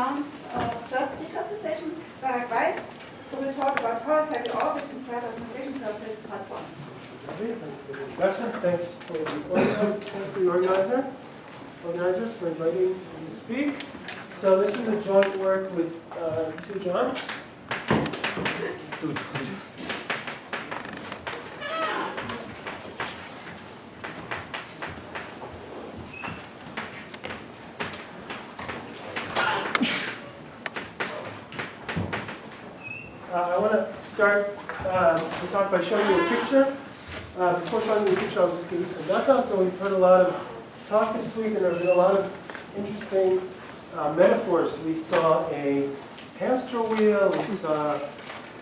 announce our first speaker of the session, Barak Weiss, who will talk about Horocycle orbits and strata of translation surface, part 1. Thanks for the introduction. Thanks for the organizers. Thanks to the organizers for inviting me to speak. So this is a joint work with two Johns. I want to start the talk by showing you a picture. Before showing you the picture, I'll just give you some background. So we've heard a lot of talks this week, and there have been a lot of interesting metaphors. We saw a hamster wheel, we saw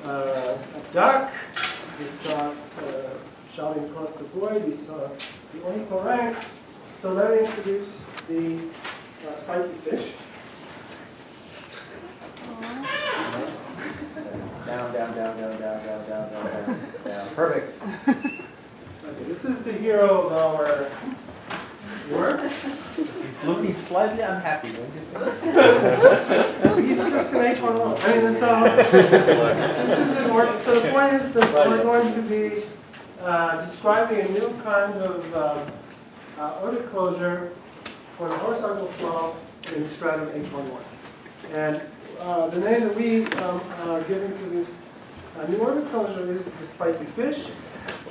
a duck, we saw shouting across the void, we saw the ornithorync. So let me introduce the spiky fish. Down, down, down, down, down, down, down, down, down, down. Perfect. Okay, this is the hero of our work. He's looking slightly unhappy, don't you think? He's just an H1 I mean, so this isn't working. So the point is that we're going to be describing a new kind of orbit closure for the Horocycle flow in the stratum H11. And the name that we are giving to this new orbit closure is the spiky fish.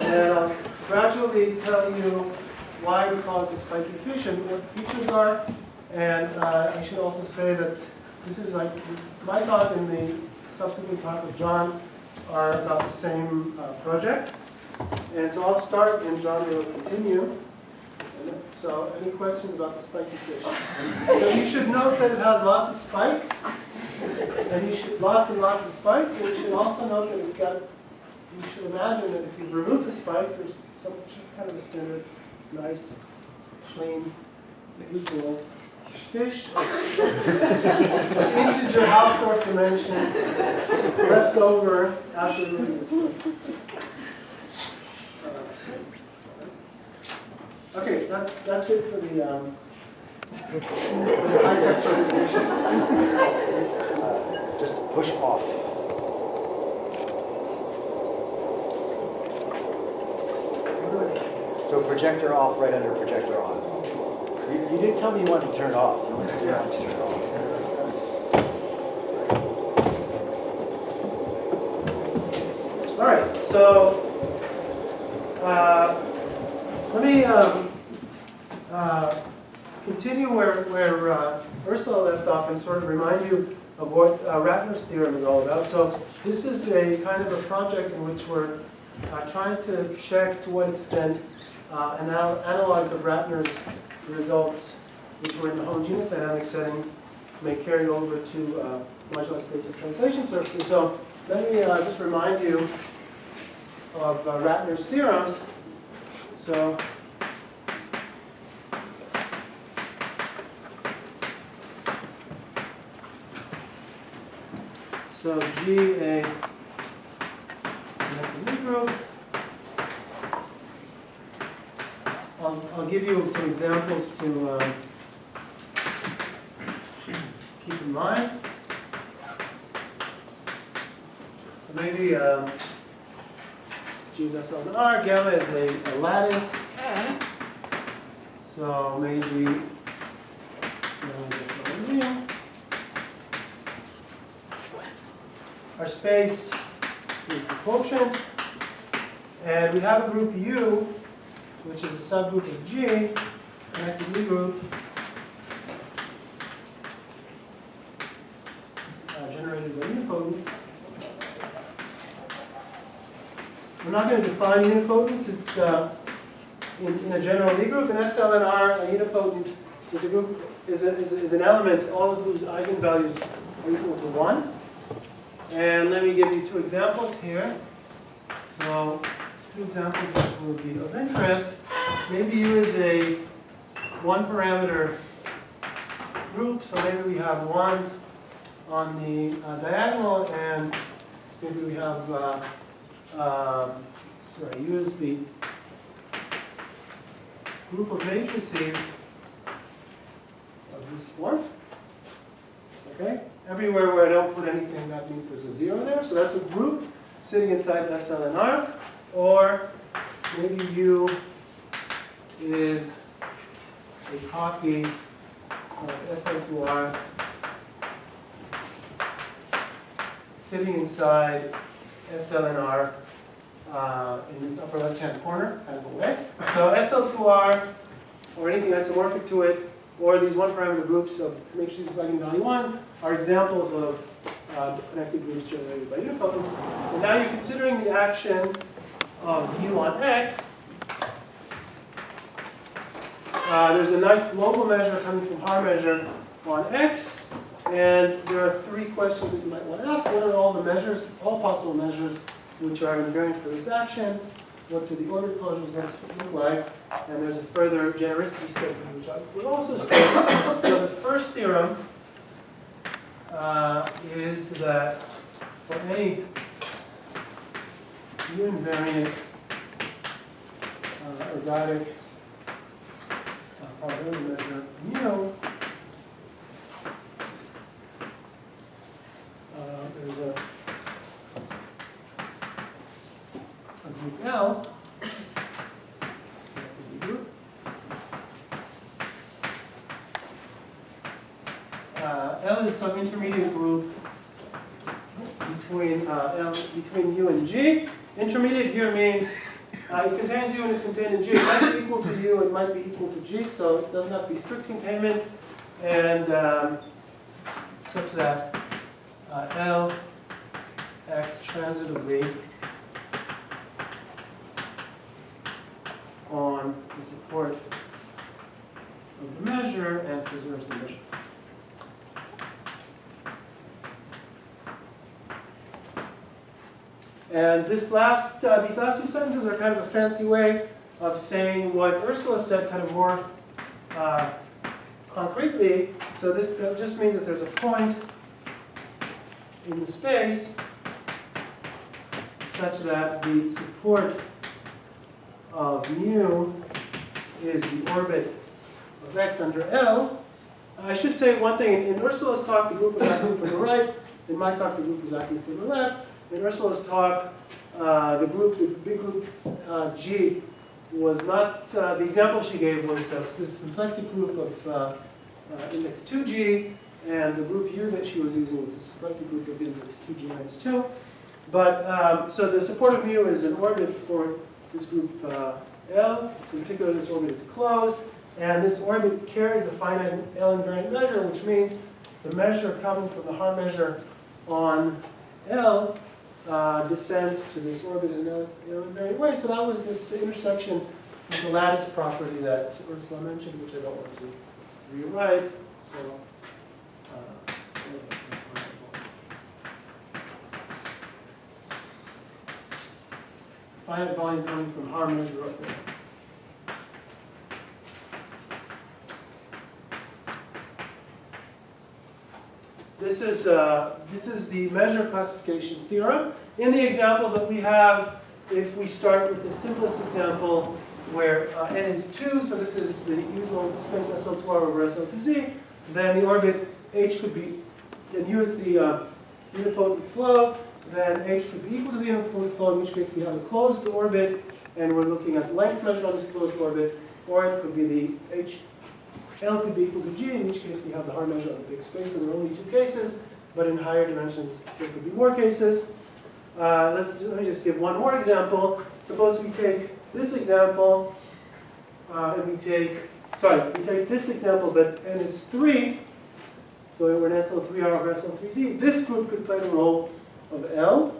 And I'll gradually tell you why we call it the spiky fish and what the features are. And I should also say that this is like my talk and the subsequent talk of John are about the same project. And so I'll start and John will continue. So any questions about the spiky fish? So you should note that it has lots of spikes. And you should lots and lots of spikes. And you should also note that it's got, you should imagine that if you remove the spikes, there's some just kind of a standard, nice, clean, usual fish. Integer Hausdorff dimension left over after removing the spikes. Okay, that's it for the high-tech Just push off. So projector off right under projector on. You did tell me you wanted to turn it off. You wanted to turn it off. All right, so let me continue where Ursula left off and sort of remind you of what Ratner's theorem is all about. So this is a kind of a project in which we're trying to check to what extent analogs of Ratner's results, which were in the homogeneous dynamic setting, may carry over to moduli space of translation surfaces. So let me just remind you of Ratner's theorems. So G a group. I'll give you some examples to keep in mind. Maybe G is SL and R. Gamma is a lattice. So maybe our space is the quotient. And we have a group U, which is a subgroup of G, connected U group, generated by unipotence. I'm not going to define unipotence. It's in a general Lie group. In SL and R, a unipotent is a group is an element, all of whose eigenvalues are equal to 1. And let me give you two examples here. So two examples which will be of interest. Maybe U is a one-parameter group, so maybe we have ones on the diagonal, and maybe we have, U is the group of matrices of this form. Okay? Everywhere where I don't put anything, that means there's a 0 there. So that's a group sitting inside SL and R. Or maybe U is a copy of SL to R sitting inside SL and R in this upper left-hand corner, kind of away. So SL2R, or anything isomorphic to it, or these one-parameter groups of matrices of eigenvalue 1 are examples of connected groups generated by unipotents. And now you're considering the action of U on X. There's a nice global measure coming from Haar measure on X. And there are 3 questions that you might want to ask. What are all the measures, all possible measures, which are invariant for this action? What do the orbit closures look like? And there's a further genericity statement, which I would also state. So the first theorem is that for any U-invariant ergodic probability measure mu, there's a group L, L is some intermediate group between U and G. Intermediate here means it contains U and is contained in G. It might be equal to U, it might be equal to G, so it doesn't have to be strict containment, and such that L acts transitively on the support of the measure and preserves the measure. And these last 2 sentences are kind of a fancy way of saying what Ursula said kind of more concretely. So this just means that there's a point in the space such that the support of mu is the orbit of X under L. I should say one thing. In Ursula's talk, the group was acting from the right. In my talk, the group was acting from the left. In Ursula's talk, the big group G was not, the example she gave was this symplectic group of index 2G, and the group U that she was using was a symplectic group of index 2G minus 2. But, so the support of mu is an orbit for this group L. In particular, this orbit is closed, and this orbit carries a finite L invariant measure, which means the measure coming from the Haar measure on L descends to this orbit in an invariant way. So that was this intersection of the lattice property that Ursula mentioned, which I don't want to rewrite. So, finite volume coming from Haar measure up there. This is the measure classification theorem. In the examples that we have, if we start with the simplest example where n is 2, so this is the usual space SL2R over SL2Z, then the orbit H could be, then U is the unipotent flow, then H could be equal to the unipotent flow, in which case we have a closed orbit, and we're looking at length measured on this closed orbit, or it could be the L could be equal to G, in which case we have the Haar measure of the big space. So there are only 2 cases, but in higher dimensions there could be more cases. Let me just give one more example. Suppose we take this example, and we take this example, but n is 3, so we're in SL3R over SL3Z. This group could play the role of L,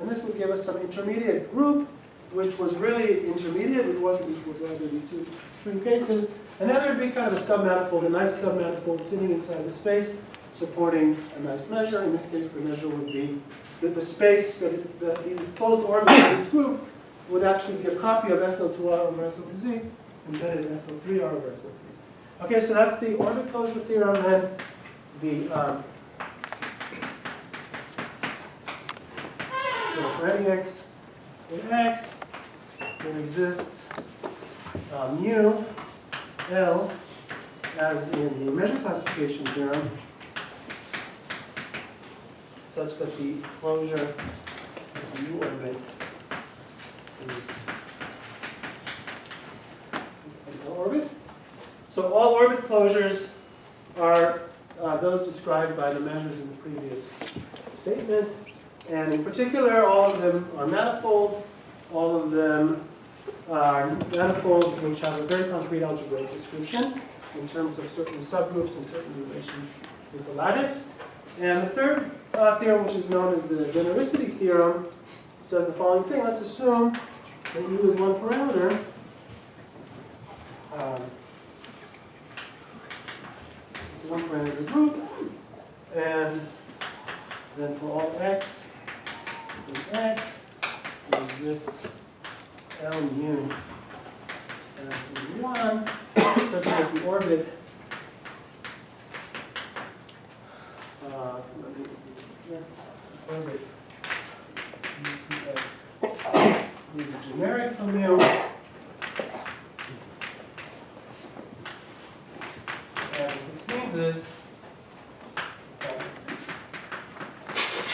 and this would give us some intermediate group, which was really intermediate. It wasn't equal to either of these 2 extreme cases. And then there would be kind of a submanifold, a nice submanifold sitting inside the space, supporting a nice measure. In this case, the measure would be that the space, that this closed orbit of this group would actually be a copy of SL2R over SL2Z, embedded in SL3R over SL3Z. Okay, so that's the orbit closure theorem. Then the so for any x in X, there exists mu L, as in the measure classification theorem, such that the closure of the U orbit is an L orbit. So all orbit closures are those described by the measures in the previous statement. And in particular, all of them are manifolds. All of them are manifolds which have a very concrete algebraic description in terms of certain subgroups and certain relations with the lattice. And the third theorem, which is known as the genericity theorem, says the following thing. Let's assume that U is one parameter. It's a one parameter group. And then for all x in X, it exists L U as U1, such that the orbit orbit U2x is a generic from U. And what this means is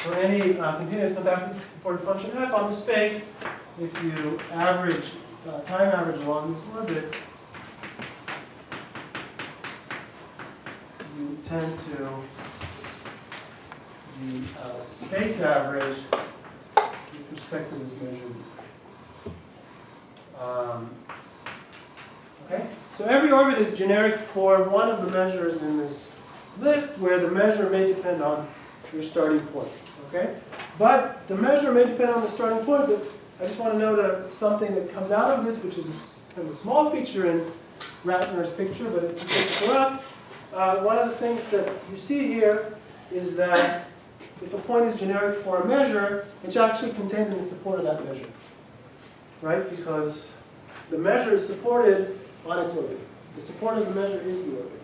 for any continuous conductive supported function f on the space, if you average, time average along this orbit, you tend to the space average with respect to this measure. Okay, so every orbit is generic for one of the measures in this list, where the measure may depend on your starting point. Okay, but the measure may depend on the starting point. But I just want to note something that comes out of this, which is kind of a small feature in Ratner's picture, but it's important for us. One of the things that you see here is that if a point is generic for a measure, it's actually contained in the support of that measure, right? Because the measure is supported on its orbit. The support of the measure is the orbit.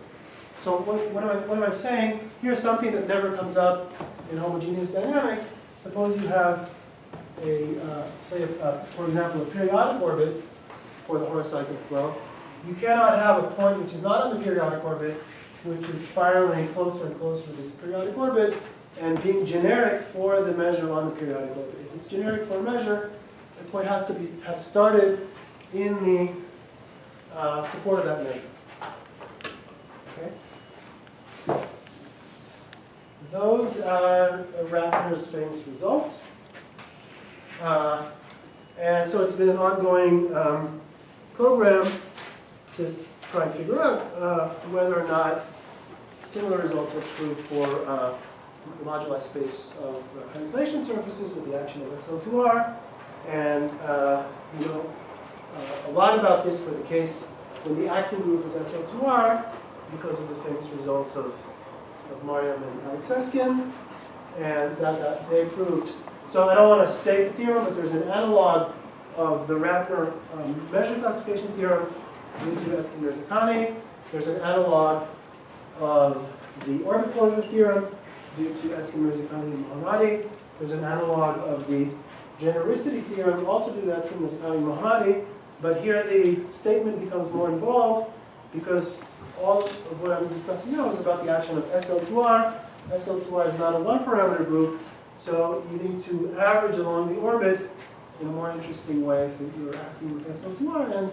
So what am I saying? Here's something that never comes up in homogeneous dynamics. Suppose you have for example, a periodic orbit for the Horocycle flow. You cannot have a point which is not on the periodic orbit, which is spiraling closer and closer to this periodic orbit, and being generic for the measure on the periodic orbit. If it's generic for a measure, the point has to have started in the support of that measure. Okay? Those are Ratner's famous results. And so it's been an ongoing program to try and figure out whether or not similar results are true for the moduli space of translation surfaces with the action of SL2R. And you know a lot about this for the case when the acting group is SL2R because of the famous result of Mariam and Alex Eskin, and that they proved. So I don't want to state the theorem, but there's an analog of the Ratner measure classification theorem due to Eskin-Mirzakhani. There's an analog of the orbit closure theorem due to Eskin-Mirzakhani-Mohommadi. There's an analog of the genericity theorem also due to Eskin-Mirzakhani-Mohommadi. But here the statement becomes more involved because all of what I'm discussing now is about the action of SL2R. SL2R is not a one-parameter group, so you need to average along the orbit in a more interesting way if you're acting with SL2R, and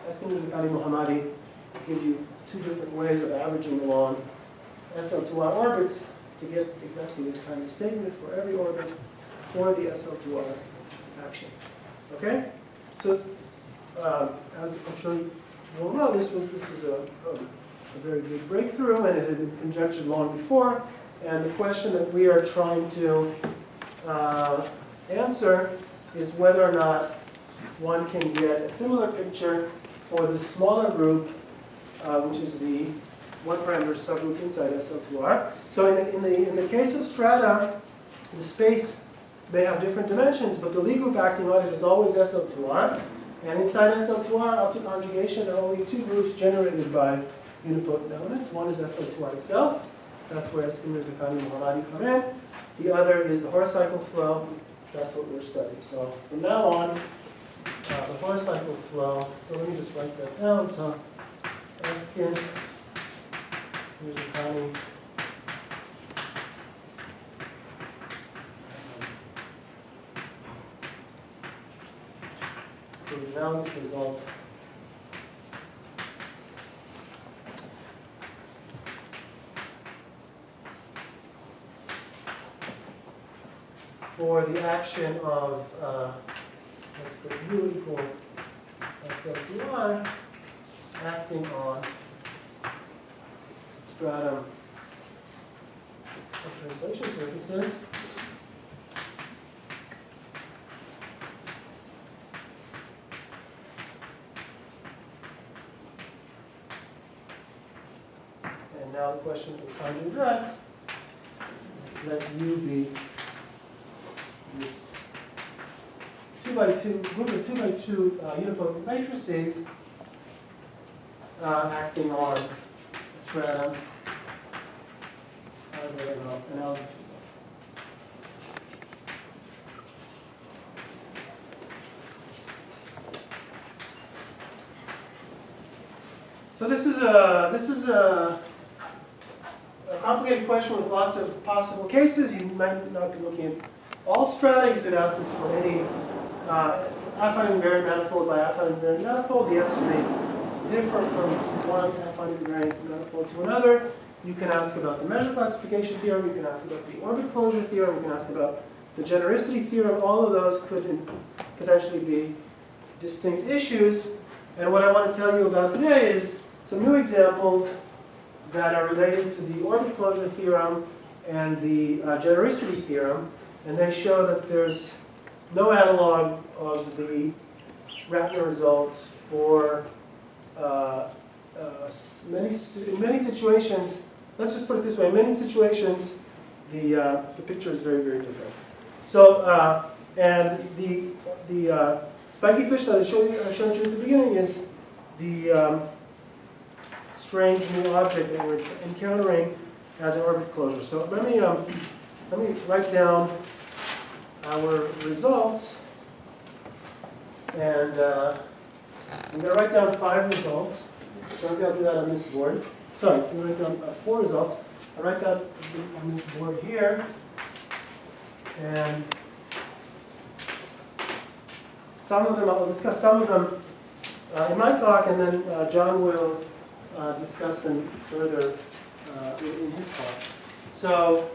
Eskin-Mirzakhani-Mohommadi gives you two different ways of averaging along SL2R orbits to get exactly this kind of statement for every orbit for the SL2R action. Okay? So, as I'm sure you all know, this was a very big breakthrough, and it had been conjectured long before. And the question that we are trying to answer is whether or not one can get a similar picture for the smaller group, which is the one-parameter subgroup inside SL2R. So in the case of strata, the space may have different dimensions, but the Lie group acting on it is always SL2R. And inside SL2R, up to conjugation, there are only two groups generated by unipotent elements. One is SL2R itself. That's where Eskin-Mirzakhani-Mohommadi come in. The other is the Horocycle flow. That's what we're studying. So from now on, the Horocycle flow. So let me just write that down. So Eskin-Mirzakhani-Mohommadi analogous results for the action of, let's put U equal SL2I acting on a stratum of translation surfaces. And now the question we're trying to address, let U be this 2x2 group of 2x2 unipotent matrices acting on a stratum of the analogous result. So this is a complicated question with lots of possible cases. You might not be looking at all strata. You could ask this for any affine invariant manifold by affine invariant manifold. The answer may differ from one affine invariant manifold to another. You can ask about the measure classification theorem. You can ask about the orbit closure theorem. You can ask about the genericity theorem. All of those could potentially be distinct issues. And what I want to tell you about today is some new examples that are related to the orbit closure theorem and the genericity theorem. And they show that there's no analog of the Ratner results for in many situations. Let's just put it this way: in many situations, the picture is very, very different. So, and the spiky fish that I showed you at the beginning is the strange new object that we're encountering as an orbit closure. So let me write down our results, and I'm going to write down 5 results. So maybe I'll do that on this board. Sorry, I'm going to write down 4 results. I'll write that on this board here, and some of them, I'll discuss some of them in my talk, and then John will discuss them further in his talk. So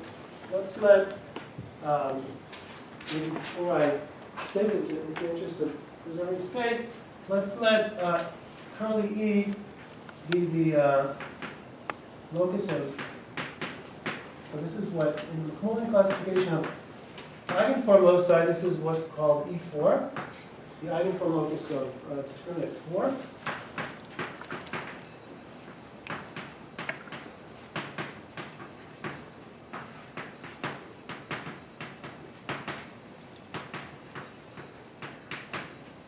let's let, maybe before I state it, in the interest of preserving space, let's let curly E be the locus of, so this is what, in the Coulomb classification of eigenform loci, this is what's called E4, the eigenform locus of discriminant 4.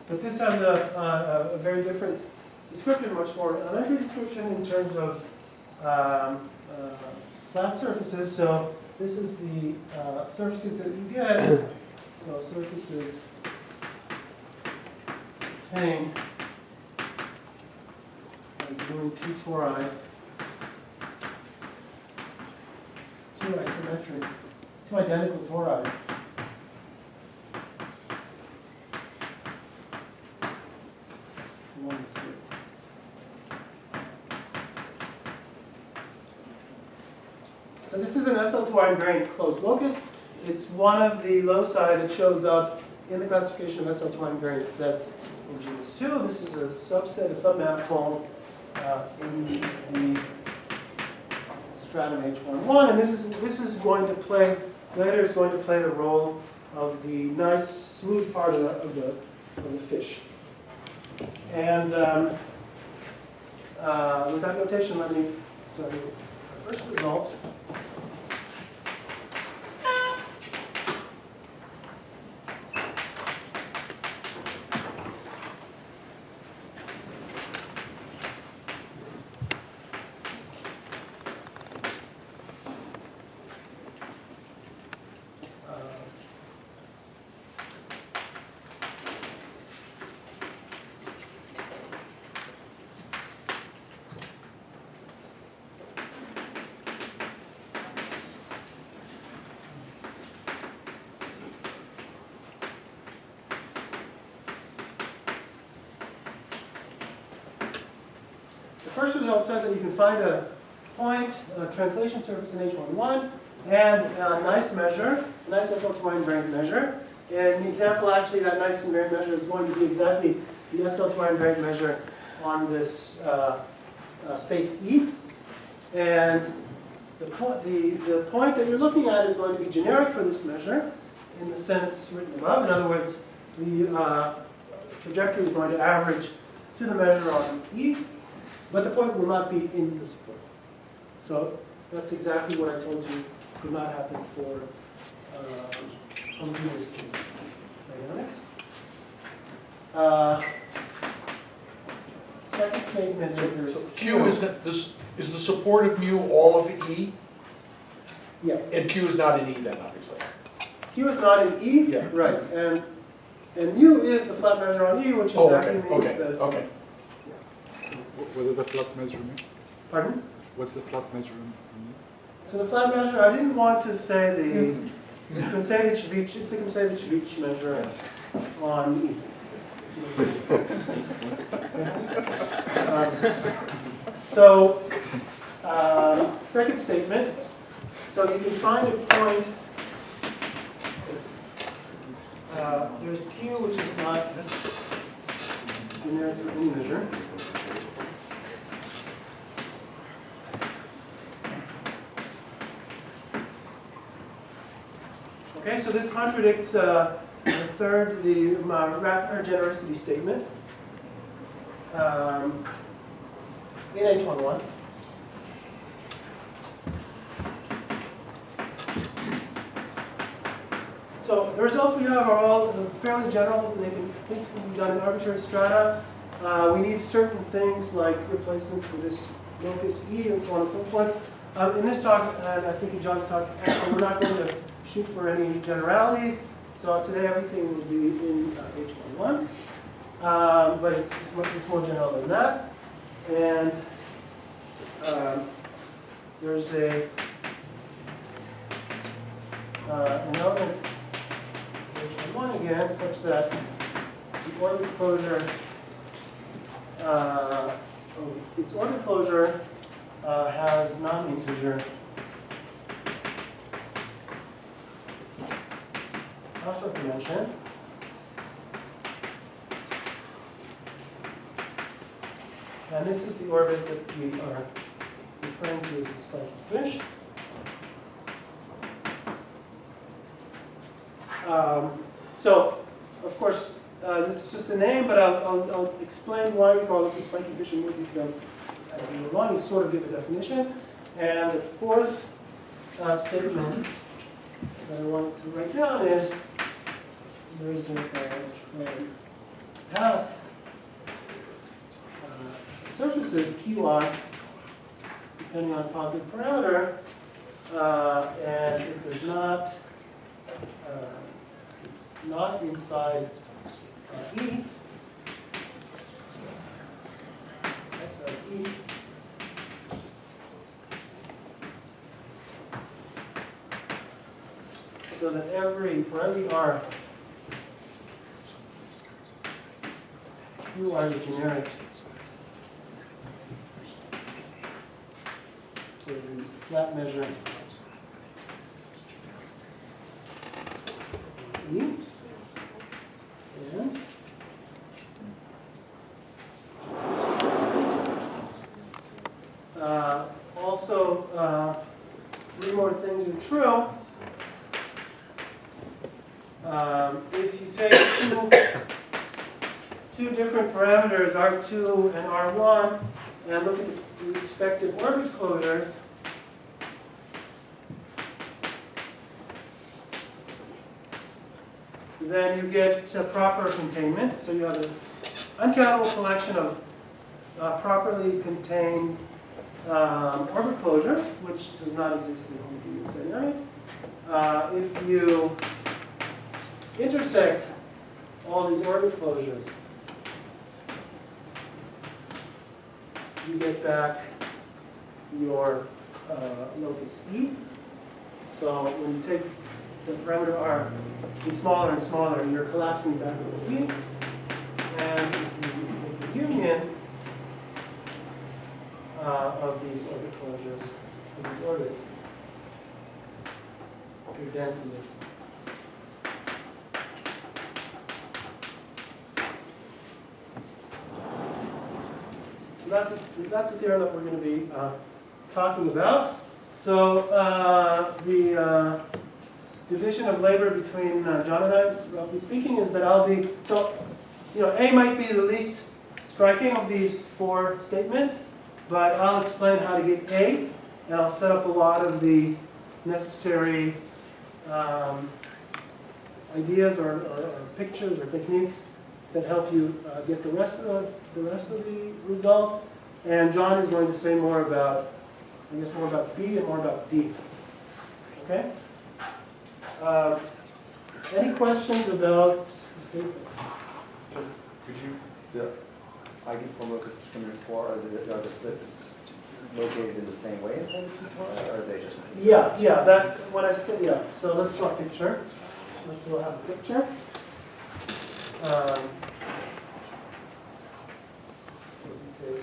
But this has a very different description, much more elementary description in terms of flat surfaces. So this is the surfaces that you get. So surfaces obtained by doing 2 tori, 2 isometric, 2 identical tori. So this is an SL2I invariant closed locus. It's one of the loci that shows up in the classification of SL2I invariant sets in genus 2. This is a subset, a submanifold in the stratum H11, and this is going to play later. Is going to play the role of the nice smooth part of the fish. And with that notation, let me tell you the first result. first result says that you can find a point, a translation surface in H11, and a nice measure, a nice SL2I invariant measure. And the example, actually, that nice invariant measure is going to be exactly the SL2I invariant measure on this space E. And the point that you're looking at is going to be generic for this measure in the sense written above. In other words, the trajectory is going to average to the measure on E, but the point will not be in the support. So that's exactly what I told you could not happen for homogeneous dynamics. Second statement is there's So Q is the support of mu all of E? Yeah. And Q is not in E then, obviously. Q is not in E, Yeah. right? And mu is the flat measure on E, which Oh, exactly okay, means okay, that. okay. What is the flat measurement? Pardon? What's the flat measurement? So the flat measure, I didn't want to say the Kontsevich-Veach, it's the Kontsevich-Veach measure on E. Second statement. So you can find a point. There's Q, which is not generic for any measure. Okay, so this contradicts the Ratner genericity statement in H11. So the results we have are all fairly general. Things can be done in arbitrary strata. We need certain things like replacements for this locus E and so on and so forth. In this talk, and I think in John's talk, actually, we're not going to shoot for any generalities. So today everything will be in H11. But it's more general than that. And there's an element H11 again, such that the orbit closure, its orbit closure has non-integer Hausdorff dimension. And this is the orbit that we are referring to as the spiky fish. So, of course, this is just a name, but I'll explain why we call this a spiky fish in more detail as we move on. You sort of give a definition. And the fourth statement that I wanted to write down is there's a path surfaces Qi depending on positive parameter, and it does not. It's not inside E. Outside E. So that for every R, Qi is generic for the flat measure E. And also, three more things are true. If you take two different parameters, R2 and R1, and look at the respective orbit closures, then you get proper containment. So you have this uncountable collection of properly contained orbit closures, which does not exist in homogeneous dynamics. If you intersect all these orbit closures, you get back your locus E. So when you take the parameter R be smaller and smaller, you're collapsing back over E. And if you take the union closures of these orbits. Your density. So that's the theorem that we're going to be talking about. So the division of labor between John and I, roughly speaking, is that I'll be, so, A might be the least striking of these four statements, but I'll explain how to get A, and I'll set up a lot of the necessary ideas or pictures or techniques that help you get the rest of the result. And John is going to say more about, I guess, more about B and more about D. Okay? Any questions about the statement? Just, could you, the eigenformula discriminator, are the slits located in the same way inside the two tori, or are they just? Yeah, that's what I said, yeah. So let's draw a picture. We'll have a picture. So we take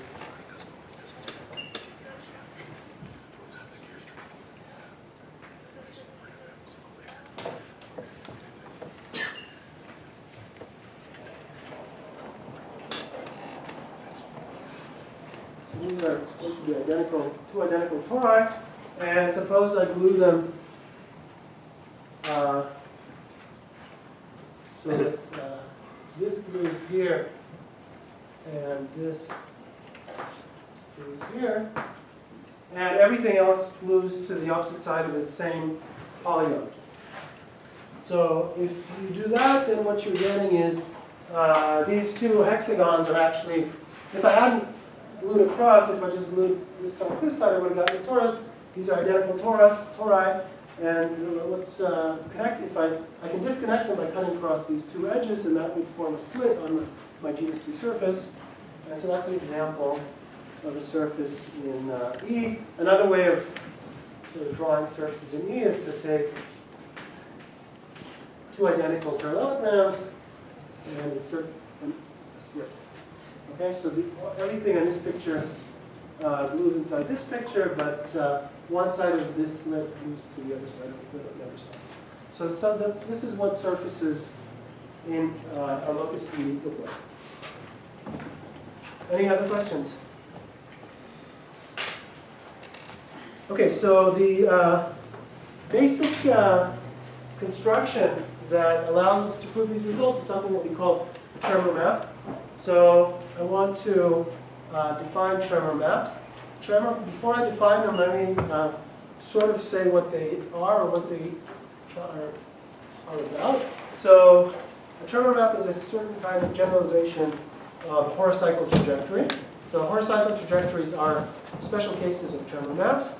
these are supposed to be identical, two identical tori, and suppose I glue them so that this glues here and this glues here, and everything else glues to the opposite side of the same polygon. So if you do that, then what you're getting is these two hexagons are actually, if I hadn't glued across, if I just glued this side, I would have gotten a torus. These are identical tori, and let's connect. If I can disconnect them by cutting across these two edges, and that would form a slit on my genus 2 surface. And so that's an example of a surface in E. Another way of sort of drawing surfaces in E is to take two identical parallelograms and insert a slit. Okay, so everything in this picture glues inside this picture, but one side of this slit glues to the other side of the slit on the other side. So this is what surfaces in a locus E look like. Any other questions? Okay, so the basic construction that allows us to prove these results is something that we call a tremor map. So I want to define tremor maps. Before I define them, let me sort of say what they are or what they are about. So a tremor map is a certain kind of generalization of Horocycle trajectory. So Horocycle trajectories are special cases of tremor maps.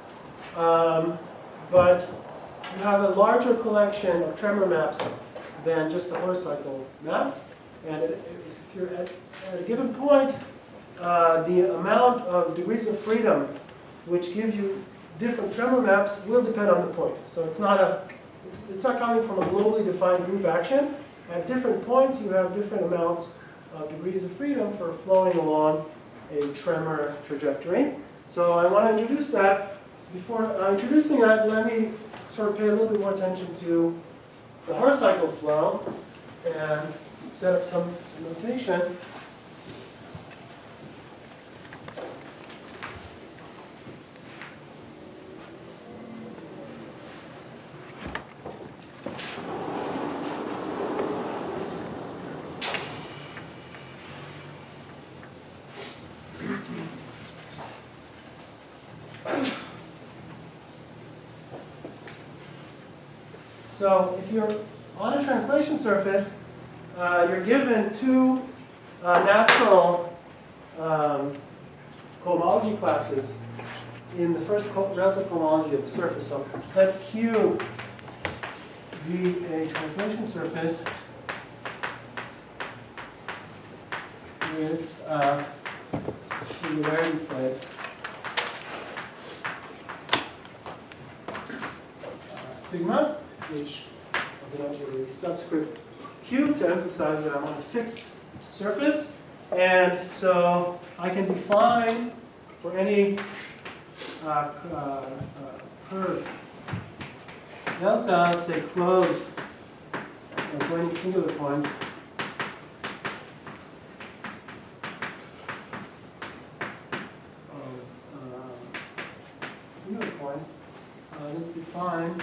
But you have a larger collection of tremor maps than just the Horocycle maps. And if you're at a given point, the amount of degrees of freedom which give you different tremor maps will depend on the point. So it's not coming from a globally defined group action. At different points, you have different amounts of degrees of freedom for flowing along a tremor trajectory. So I want to introduce that. Before introducing that, let me sort of pay a little bit more attention to the Horocycle flow and set up some notation. So if you're on a translation surface, you're given two natural cohomology classes in the first relative cohomology of the surface. So let Q be a translation surface with singularity set sigma, which I'll denote with a subscript Q to emphasize that I'm on a fixed surface. And so I can define for any curve delta, say closed, joining singular points, let's define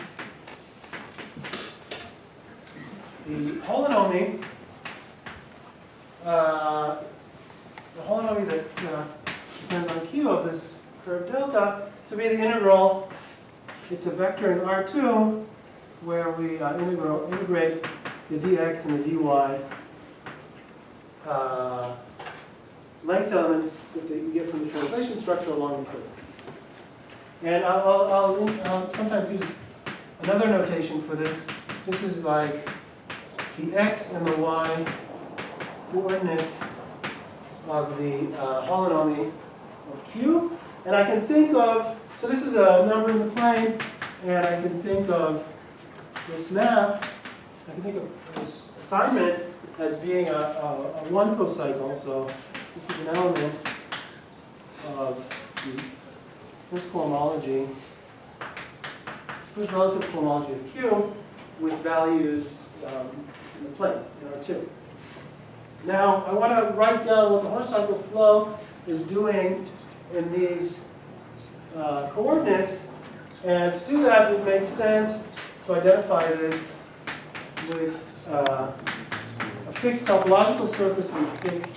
the holonomy that depends on Q of this curve delta to be the integral. It's a vector in R2 where we integrate the dx and the dy length elements that you get from the translation structure along the curve. And I'll sometimes use another notation for this. This is like the x and the y coordinates of the holonomy of Q. And I can think of, so this is a number in the plane, and I can think of this map, I can think of this assignment as being a one cocycle. So this is an element of the first cohomology, first relative cohomology of Q with values in the plane, in R2. Now, I want to write down what the Horocycle flow is doing in these coordinates. And to do that, it makes sense to identify this with a fixed topological surface with fixed.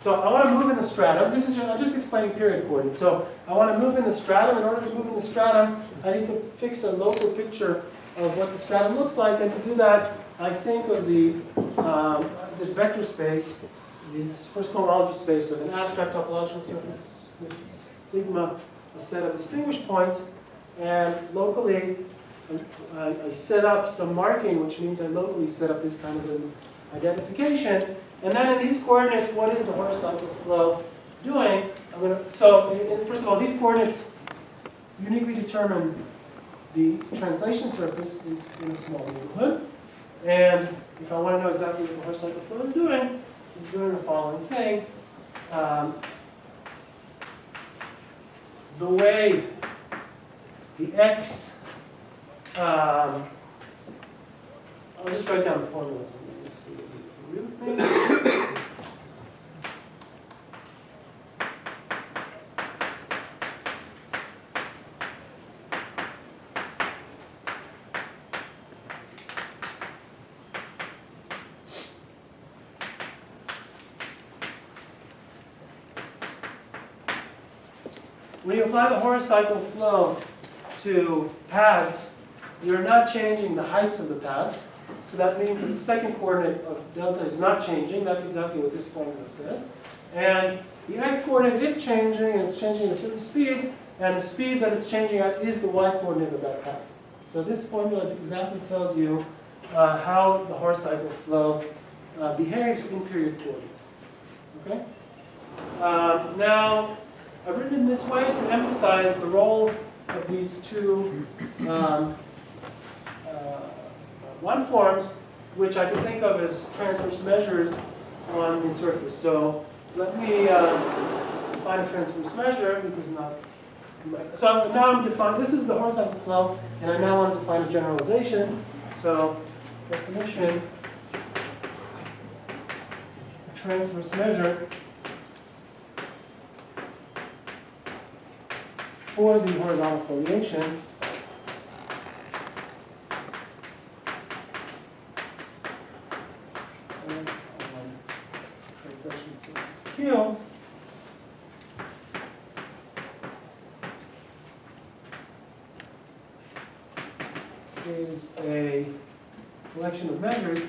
So I want to move in the stratum. This is I'm just explaining period coordinates. So I want to move in the stratum. In order to move in the stratum, I need to fix a local picture of what the stratum looks like. And to do that, I think of the this vector space, this first cohomology space of an abstract topological surface with sigma, a set of distinguished points. And locally, I set up some marking, which means I locally set up this kind of an identification. And then in these coordinates, what is the Horocycle flow doing? First of all, these coordinates uniquely determine the translation surface in a small neighborhood. And if I want to know exactly what the Horocycle flow is doing, it's doing the following thing. The way the x, I'll just write down the formulas. Agree with me? When you apply the Horocycle flow to paths, you're not changing the heights of the paths. So that means that the second coordinate of delta is not changing. That's exactly what this formula says. And the x-coordinate is changing, and it's changing at a certain speed. And the speed that it's changing at is the y-coordinate of that path. So this formula exactly tells you how the Horocycle flow behaves in period coordinates. Okay? Now, I've written it this way to emphasize the role of these two one forms, which I can think of as transverse measures on the surface. So let me define a transverse measure, because so now I'm defining, this is the Horocycle flow, and I now want to define a generalization. So definition, a transverse measure for the horizontal foliation translation surface Q is a collection of measures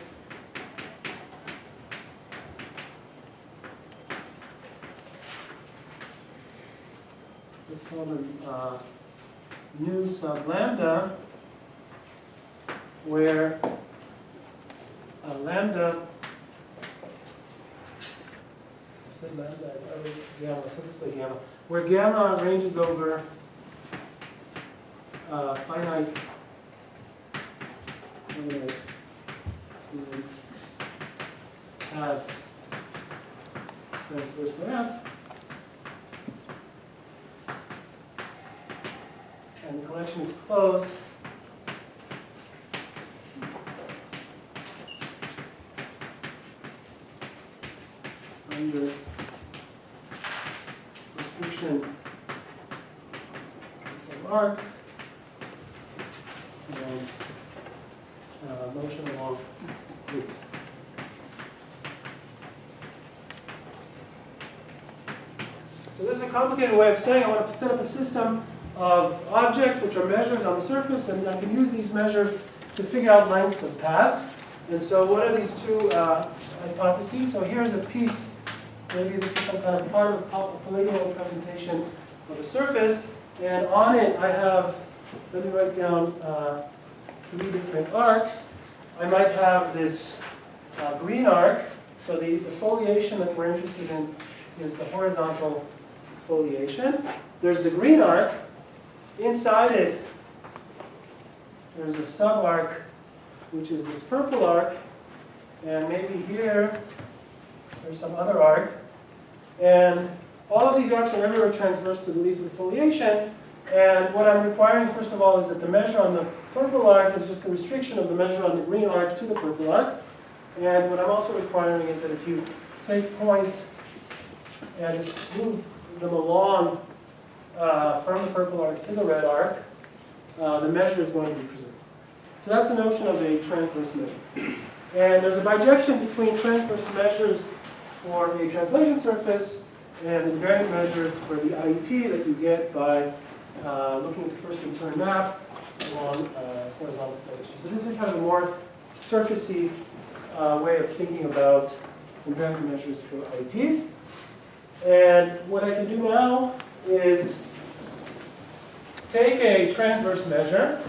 let's call them nu sub lambda, where lambda, I said lambda, I wrote gamma, so this is gamma, where gamma ranges over finite paths transverse to F. collection is closed. Under restriction to some arcs and motion along loops. So this is a complicated way of saying I want to set up a system of objects which are measures on the surface, and I can use these measures to figure out lengths of paths. And so what are these two hypotheses? So here's a piece, maybe this is some kind of part of a polygonal representation of a surface, and on it I have, let me write down 3 different arcs. I might have this green arc, so the foliation that we're interested in is the horizontal foliation. There's the green arc. Inside it, there's a sub-arc, which is this purple arc. And maybe here, there's some other arc. And all of these arcs are everywhere transverse to the leaves of the foliation. And what I'm requiring, first of all, is that the measure on the purple arc is just the restriction of the measure on the green arc to the purple arc. And what I'm also requiring is that if you take points and just move them along from the purple arc to the red arc, the measure is going to be preserved. So that's the notion of a transverse measure. And there's a bijection between transverse measures for a translation surface and invariant measures for the IET that you get by looking at the first return map along horizontal foliations. But this is kind of a more surfacey way of thinking about invariant measures for IETs. And what I can do now is take a transverse measure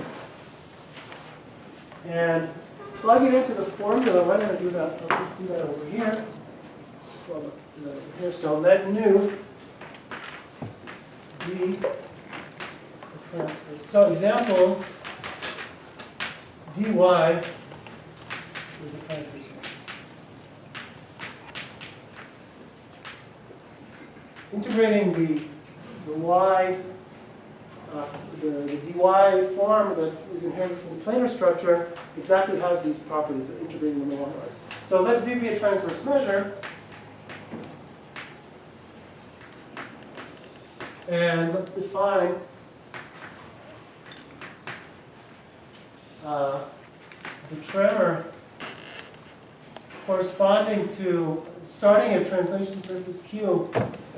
and plug it into the formula. Why don't I do that? I'll just do that over here. Well, do that over here. So let nu be the transverse. So example, dy is a transverse measure. Integrating the y, the dy form that is inherited from the planar structure exactly has these properties of integrating them along arcs. So let v be a transverse measure. And let's define the tremor corresponding to starting at translation surface Q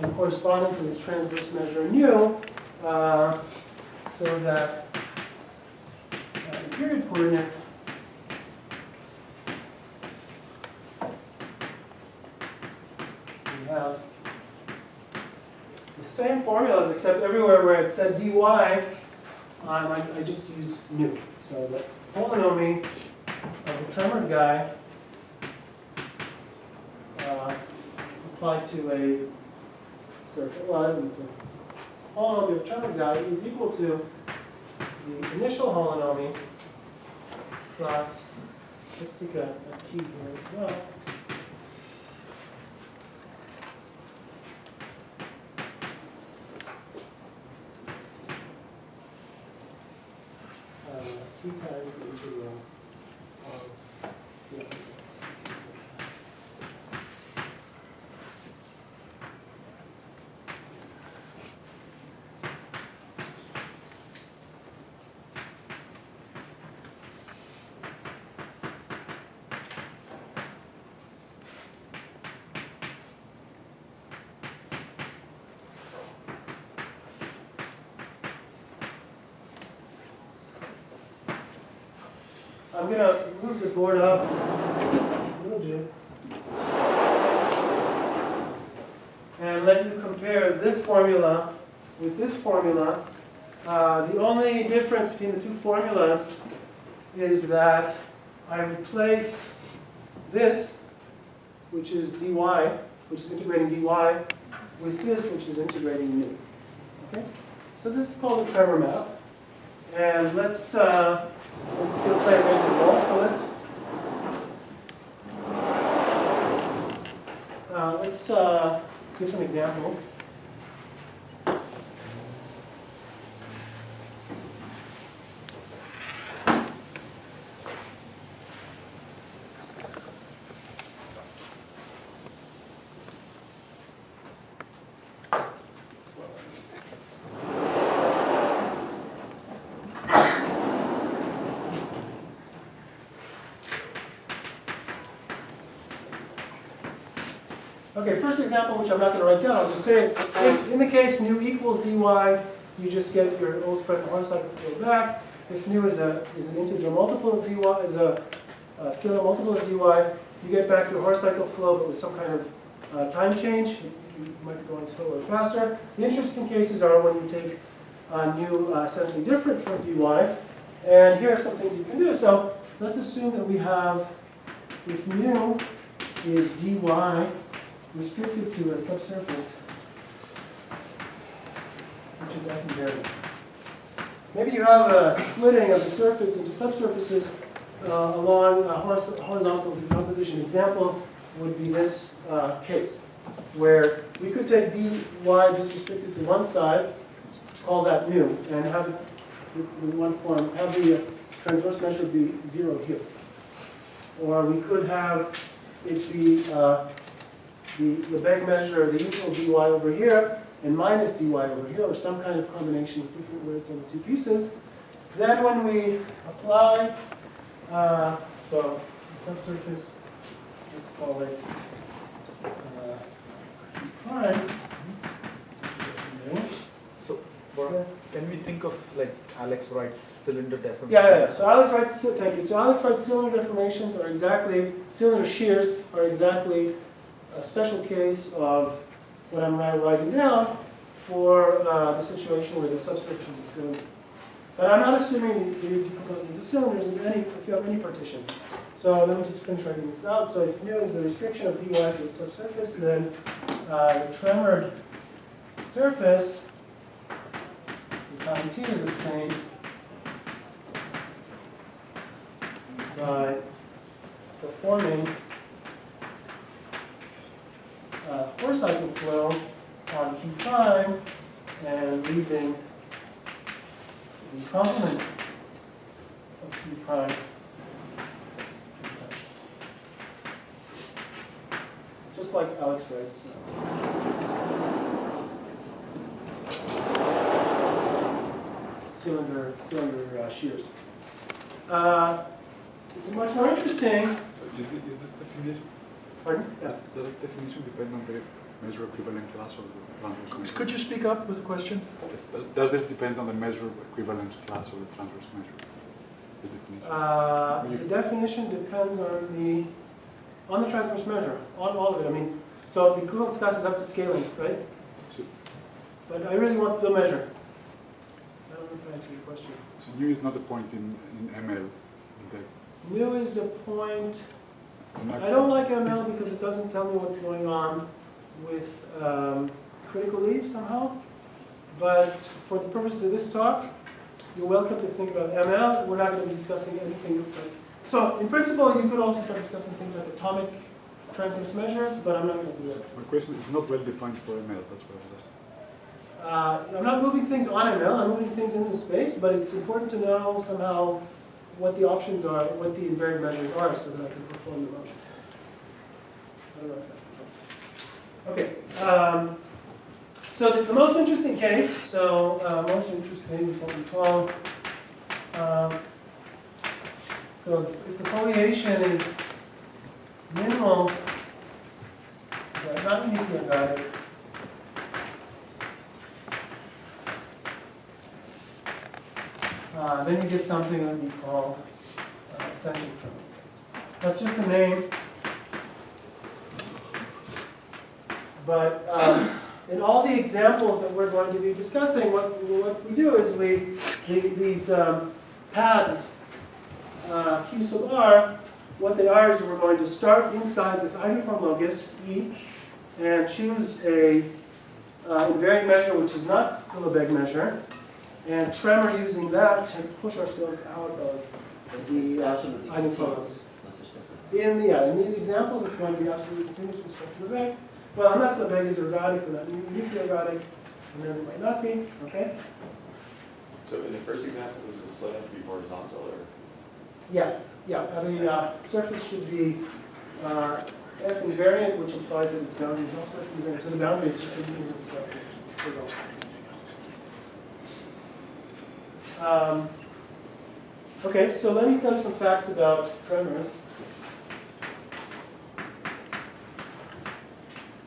and corresponding to this transverse measure nu, so that in period coordinates we have the same formulas, except everywhere where it said dy, I just use nu. So the holonomy of the tremor guy applied to a surface. Well, I don't need to. Holonomy of tremor guy is equal to the initial holonomy plus, let's take a t here as well. T times the integral of the I'm going to move the board up a little bit and let you compare this formula with this formula. The only difference between the two formulas is that I replaced this, which is dy, which is integrating dy, with this, which is integrating nu. Okay? So this is called a tremor map. And let's see we'll play a major role. So let's give some examples. Okay, first example, which I'm not going to write down, I'll just say it. If in the case nu equals dy, you just get your old friend Horocycle field back. If nu is an integer multiple of dy, is a scalar multiple of dy, you get back your Horocycle flow, but with some kind of time change. You might be going slower or faster. The interesting cases are when you take nu essentially different from dy. And here are some things you can do. So let's assume that we have, if nu is dy restricted to a subsurface, which is f invariant. Maybe you have a splitting of the surface into subsurfaces along a horizontal decomposition. Example would be this case, where we could take dy just restricted to one side, call that nu, and have it in one form, have the transverse measure be 0 here. Or we could have it be the Lebesgue measure, the usual dy over here, and minus dy over here, or some kind of combination of different words on the two pieces. Then when we apply, so subsurface, let's call it prime. So, Barak, can we think of like Alex Wright's cylinder deformation? Yeah. So Alex Wright's, thank you. So Alex Wright's cylinder deformations are exactly, cylinder shears are exactly a special case of what I'm now writing down for the situation where the subsurface is a cylinder. But I'm not assuming that you decompose into cylinders if you have any partition. So let me just finish writing this out. So if nu is the restriction of dy to the subsurface, then the tremored surface, the time t is obtained by performing Horocycle flow on Q prime and leaving the complement of Q prime untouched. Just like Alex Wright's cylinder shears. It's much more interesting. So is this definition? Pardon? Does this definition depend on the measure equivalent class or the transverse measure? Could you speak up with the question? Yes. Does this depend on the measure equivalent class or the transverse measure? The definition. The definition depends on the transverse measure, on all of it. I mean, so the equivalence class is up to scaling, right? So, But I really want the measure. I don't know if I answered your question. so nu is not a point in ML. Nu is a point. It's an I don't like ML because it doesn't tell me what's going on with critical leaf somehow. But for the purposes of this talk, you're welcome to think about ML. We're not going to be discussing anything. So in principle, you could also start discussing things like atomic transverse measures, but I'm not going to do that. My question is not well defined for ML. That's what I was asking. I'm not moving things on ML, I'm moving things into space, but it's important to know somehow what the options are, what the invariant measures are, so that I can perform the motion. I don't know if that's okay. So the most interesting case, most interesting is what we call, so if the foliation is minimal, not uniquely ergodic, then you get something that we call eccentric tremors. That's just a name. But in all the examples that we're going to be discussing, what we do is these paths, Q sub r, what they are is we're going to start inside this eigenform locus, E, and choose a invariant measure which is not the Lebesgue measure, and tremor using that to push ourselves out of the eigenform locus. In these examples, it's going to be absolutely continuous with respect to Lebesgue. Well, unless Lebesgue is ergodic, but not uniquely ergodic, and then it might not be, okay? So in the first example, does the slit have to be horizontal or? Yeah. The surface should be F invariant, which implies that its boundary is also F invariant. So the boundary is just a means of slight dimensions. Okay, so let me tell you some facts about tremors.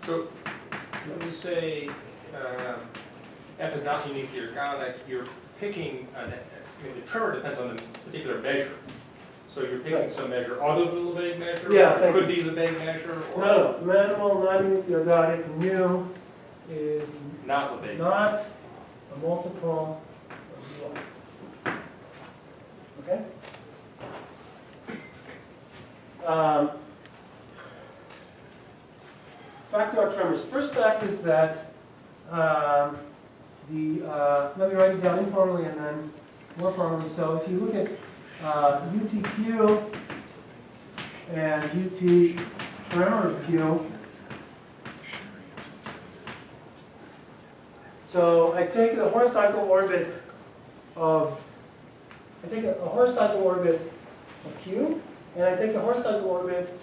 So when you say F is not uniquely organic, you're picking, the tremor depends on the particular measure. So you're picking some measure other than the Lebesgue measure? Yeah, or it could be the Lebesgue measure? Or No, minimal, non-uniquely organic, mu is not Lebesgue. not a multiple of one. Okay? Facts about tremors. First fact is that let me write it down informally and then more formally. So if you look at UTQ and UT parameter Q, so I take a Horocycle orbit of Q, and I take a Horocycle orbit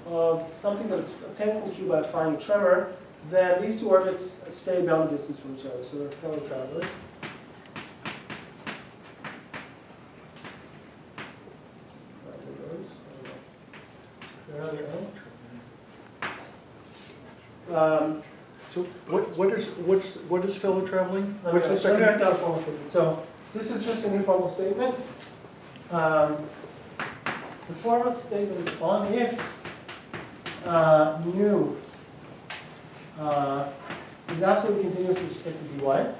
of something that's obtained from Q by applying a tremor, then these two orbits stay bounded distance from each other, so they're fellow travelers. So what is fellow traveling? What's the Let me second? write down a formal statement. So this is just an informal statement. The formal statement on if mu is absolutely continuous with respect to dy,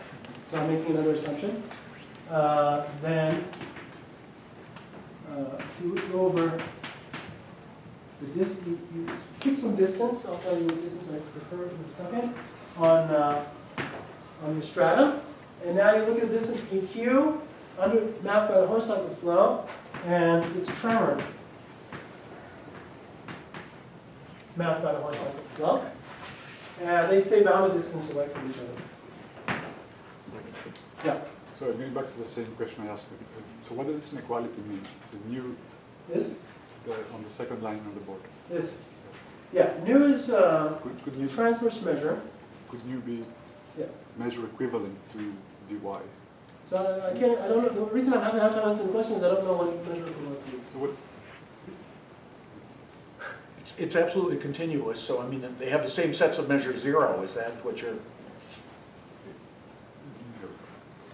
so I'm making another assumption, then if you go over the distance, you fix some distance, I'll tell you what distance I prefer in a second, on your strata. And now you look at the distance between Q, mapped by the Horocycle flow, and its tremor, mapped by the Horocycle flow. And they stay bounded distance away from each other. Yeah. So going back to the same question I asked you. So what does this inequality mean? So nu This? on the second line on the board. This. Yeah. Nu is Could nu transverse measure. could nu be Yeah. measure equivalent to dy? So I don't know. The reason I'm having a hard time answering the question is I don't know what measure equivalence means. So what? It's absolutely continuous, so I mean, they have the same sets of measures 0, is that what you're?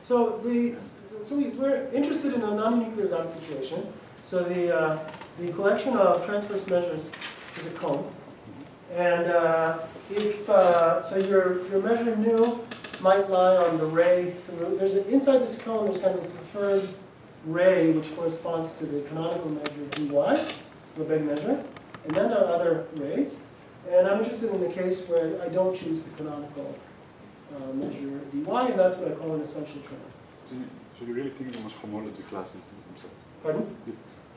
So we're interested in a non-nuclear organic situation. So the collection of transverse measures is a cone, and if so, your measure nu might lie on the ray through. Inside this cone. There's kind of a preferred ray which corresponds to the canonical measure dy, Lebesgue measure, and then there are other rays. And I'm interested in the case where I don't choose the canonical measure dy, and that's what I call an essential tremor. So you really think of them as homology classes themselves? Pardon?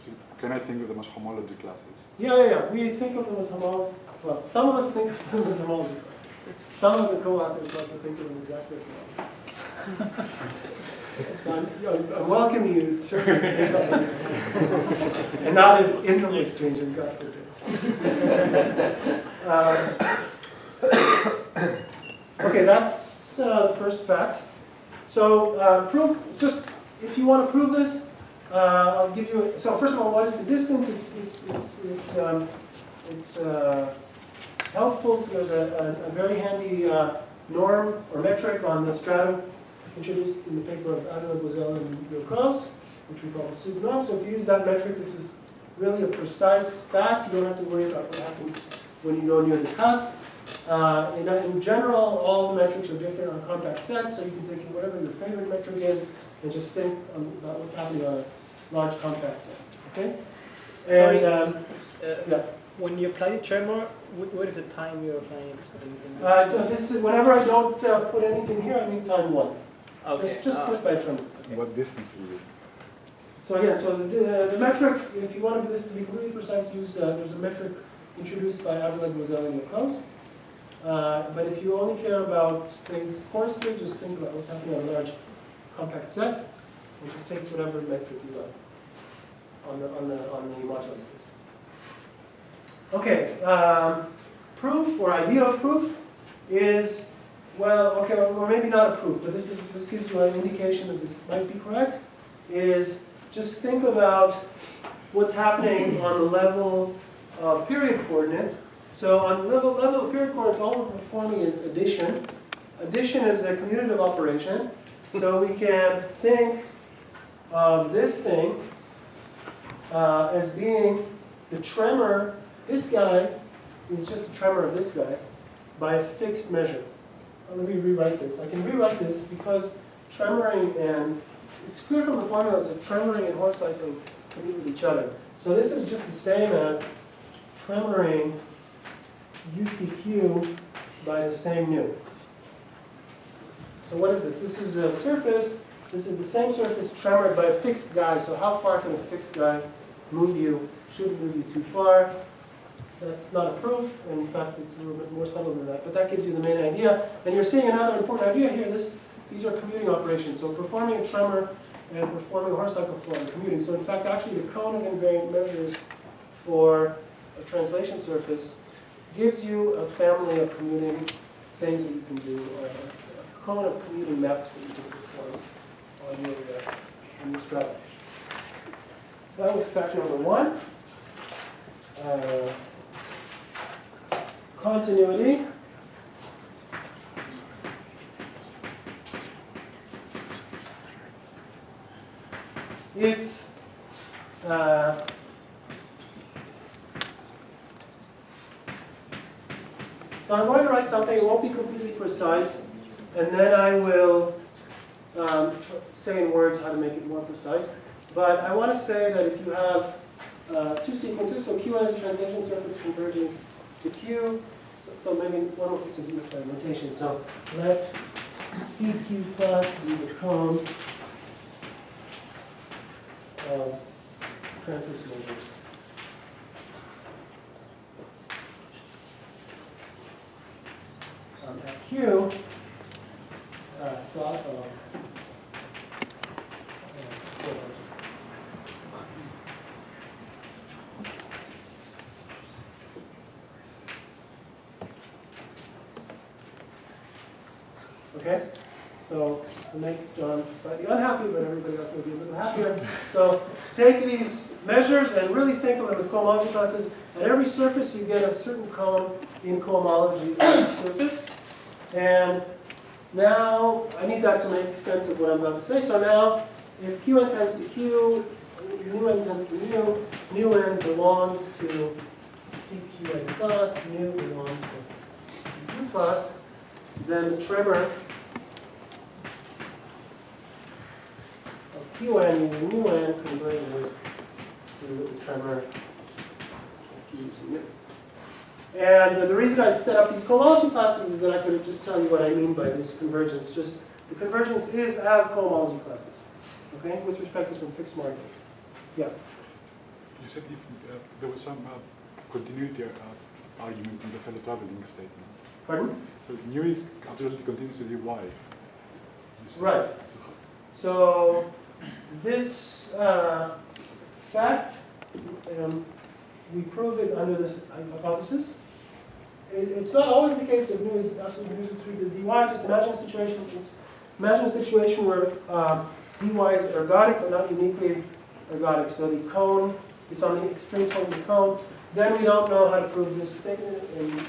So can I think of them as homology classes? Yeah. We think of them as homology. Well, some of us think of them as homology classes. Some of the co-authors like to think of them exactly as homology classes. So I welcome you, certainly, and not as income exchange as God forbid. Okay, that's the first fact. So proof, just if you want to prove this, I'll give you. So first of all, what is the distance? It's helpful. There's a very handy norm or metric on the stratum introduced in the paper of Avila, Gozell, and Yokos, which we call the sub norm. So if you use that metric, this is really a precise fact. You don't have to worry about what happens when you go near the cusp. In general, all the metrics are different on compact sets, so you can take whatever your favorite metric is and just think about what's happening on a large compact set. Okay? And yeah. When you apply the tremor, what is the time you're applying? This is, whenever I don't put anything here, I mean time 1. Okay. Just push by tremor. Okay. What distance will you? So again, so the metric, if you want this to be completely precise, use there's a metric introduced by Avila, Gozell, and Yokos. But if you only care about things coarsely, just think about what's happening on a large compact set, and just take whatever metric you like on the modular space. Okay, proof or idea of proof is, well, okay, or maybe not a proof, but this gives you an indication that this might be correct. Is just think about what's happening on the level of period coordinates. So on level of period coordinates, all we're performing is addition. Addition is a commutative operation. So we can think of this thing as being the tremor. This guy is just a tremor of this guy by a fixed measure. Let me rewrite this. I can rewrite this because tremoring and, it's clear from the formulas that tremoring and Horocycling commute with each other. So this is just the same as tremoring UTQ by the same nu. So what is this? This is a surface. This is the same surface tremored by a fixed guy. So how far can a fixed guy move you? Shouldn't move you too far. That's not a proof. In fact, it's a little bit more subtle than that. But that gives you the main idea. And you're seeing another important idea here. These are commuting operations. So performing a tremor and performing a Horocycle flow are commuting. So in fact, actually the cone of invariant measures for a translation surface gives you a family of commuting things that you can do, or a cone of commuting maps that you can perform on your strata. That was factor number one. Continuity. If so I'm going to write something, it won't be completely precise, and then I will say in words how to make it more precise. But I want to say that if you have two sequences, so Qn is translation surface convergence to Q, so maybe one more piece of notation. So let CQ plus be the cone of transverse measures. At Q, thought of okay, so to make John slightly unhappy, but everybody else may be a little happier. So take these measures and really think of them as cohomology classes. At every surface, you get a certain cone in cohomology of the surface. And now I need that to make sense of what I'm about to say. So now, if Qn tends to Q, nu n tends to nu n belongs to CQn plus, nu belongs to CQ plus, then the tremor of Qn using nu n converges to the tremor of Q using nu. And the reason I set up these cohomology classes is that I could just tell you what I mean by this convergence. Just the convergence is as cohomology classes, okay, with respect to some fixed marking. Yeah. You said if there was some continuity argument in the fellow traveling statement. Pardon? So nu is absolutely continuous to dy. Right. So this fact, we prove it under this hypothesis. It's not always the case that nu is absolutely reducible to the dy. Just imagine a situation where dy is ergodic but not uniquely ergodic. So the cone, it's on the extreme plane of the cone. Then we don't know how to prove this statement, and I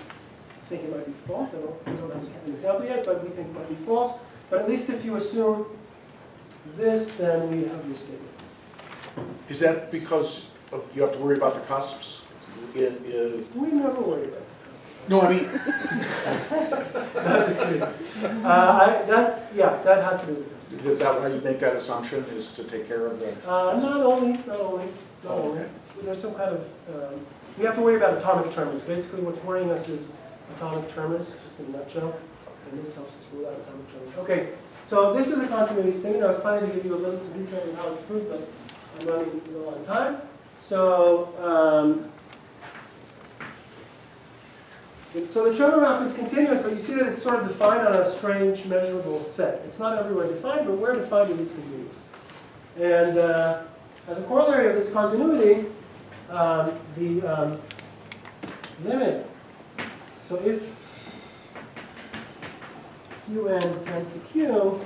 think it might be false. We don't have an example yet, but we think it might be false. But at least if you assume this, then we have this statement. Is that because you have to worry about the cusps? We never worry about that. No, I mean, No, I'm just kidding. That has to be the cusp. is that why you make that assumption, is to take care of the... Not only. Okay. There's some kind of, we have to worry about atomic tremors. Basically what's worrying us is atomic tremors, just in a nutshell. And this helps us rule out atomic tremors. Okay, so this is a continuity statement. I was planning to give you a little bit of detail on how it's proved, but I'm running low on time. So, so the tremor map is continuous, but you see that it's sort of defined on a strange measurable set. It's not everywhere defined, but where defined it is continuous. And as a corollary of this continuity, the limit, so if Qn tends to Q,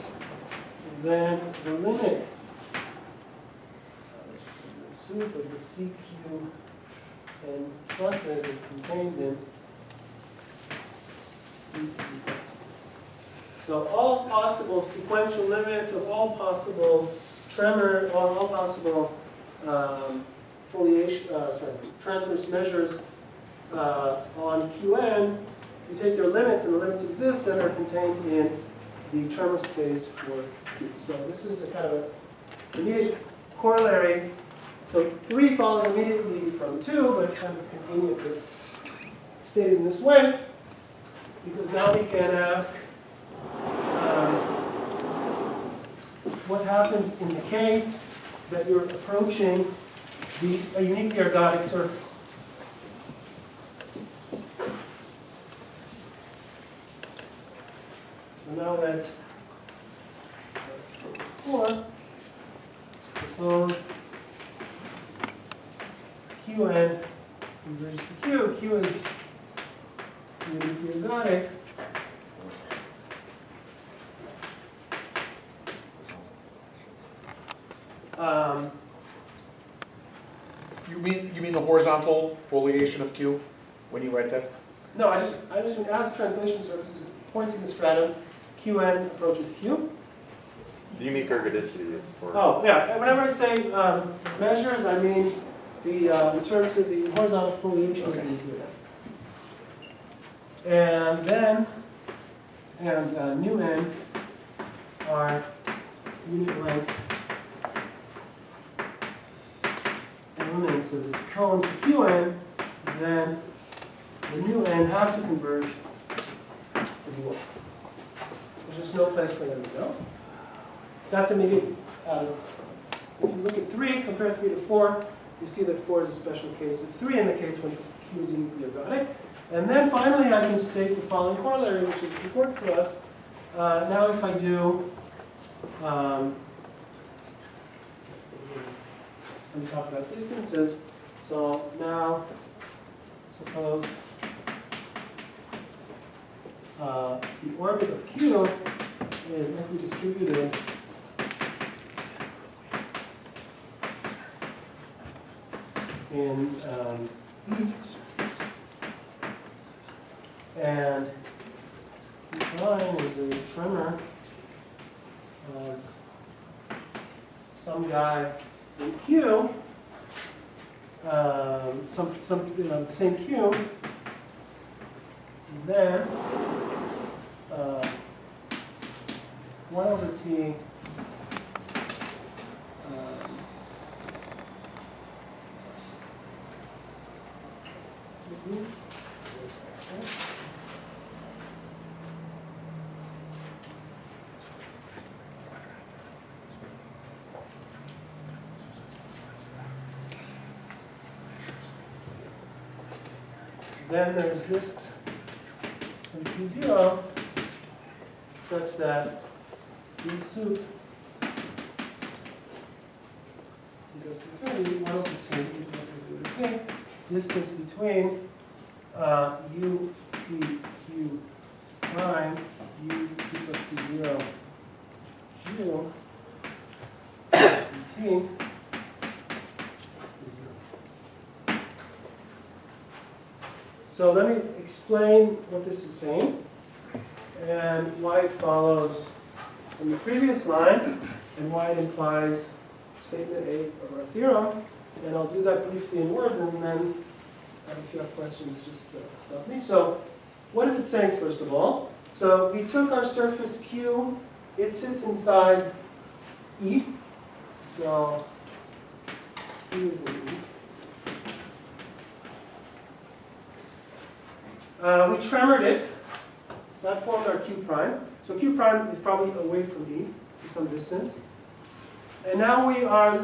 then the limit of the CQ and pluses is contained in So all possible sequential limits of all possible tremor, all possible transverse measures on Qn, you take their limits, and the limits exist, and are contained in the tremor space for Q. So this is a kind of an immediate corollary. So 3 follows immediately from 2, but it's kind of convenient to state it in this way, because now we can ask what happens in the case that you're approaching a uniquely ergodic surface. So now that suppose Qn converges to Q. Q is uniquely ergodic. You mean the horizontal foliation of Q when you write that? No, I just mean as translation surfaces, points in the stratum, Qn approaches Q. The unique ergodicity is for. Oh, yeah. Whenever I say measures, I mean the in terms of the horizontal foliation of the unit. And then, nu n are unit length elements of this cone for Qn, then the nu n have to converge to D1. There's just no place for them to go. That's immediate. If you look at 3, compare 3 to 4, you see that 4 is a special case of 3 in the case when Q is uniquely ergodic. And then finally, I can state the following corollary, which is important for us. Now, if I do, let me talk about distances. So now, suppose the orbit of Q is equidistributed in and Q line is a tremor of some guy in Q, the same Q, and then 1 over T then there exists some T0 such that U soup goes to infinity, 1 over T, distance between U, T, Q prime, U, T plus T0, U, T, is 0. So let me explain what this is saying and why it follows from the previous line and why it implies statement 8 of our theorem. And I'll do that briefly in words, and then if you have questions, just stop me. So what is it saying, first of all? So we took our surface Q. It sits inside E. So E is in E. We tremored it. That formed our Q prime. So Q prime is probably away from E to some distance. And now we are